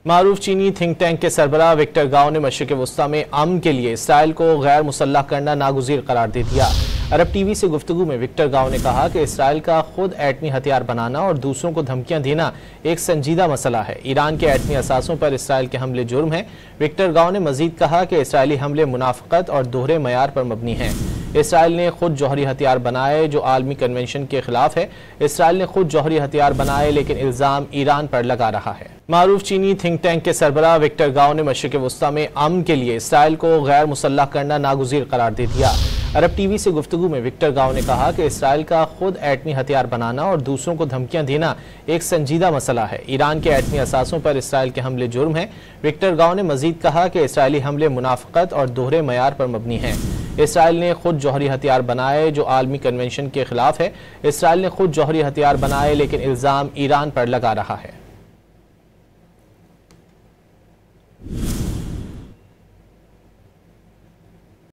मारूफ चीनी think tank के सरबराह Victor गाओ ने मशरिक़ वस्ता में अमन के लिए इसराइल को गैर मुसल्लह करना नागुज़ीर करार दे दिया। अरब टीवी से गुफ्तगू में विक्टर गाओ ने कहा कि इसराइल का खुद एटमी हथियार बनाना और दूसरों को धमकियां देना एक संजीदा मसला है। ईरान के एटमी असासों पर इसराइल के हमले जुर्म हैं। विक्टर गाओ ने मजीद कहा कि इसराइली हमले मुनाफ़िक़त और दोहरे मयार पर मबनी हैं। इसराइल ने खुद जौहरी हथियार बनाए जो आलमी कन्वेंशन के खिलाफ है। इसराइल ने खुद जौहरी हथियार बनाए लेकिन इल्ज़ाम ईरान पर लगा रहा है। मारूफ चीनी थिंक टैंक के सरबराह विक्टर गाओ ने मशरिक़ वस्ता में अमन के लिए इसराइल को गैर मुसल्लह करना नागुज़ीर करार दे दिया। अरब टीवी से गुफ्तगू में विक्टर गाओ ने कहा कि इसराइल का खुद एटमी हथियार बनाना और दूसरों को धमकियां देना एक संजीदा मसला है। ईरान के एटमी असासों पर इसराइल के हमले जुर्म हैं। विक्टर गाओ ने मजीद कहा कि इसराइली हमले मुनाफ़िक़त और दोहरे मयार पर मबनी हैं। इसराइल ने खुद जौहरी हथियार बनाए जो आलमी कन्वेंशन के खिलाफ है। इसराइल ने खुद जौहरी हथियार बनाए लेकिन इल्ज़ाम ईरान पर लगा रहा है।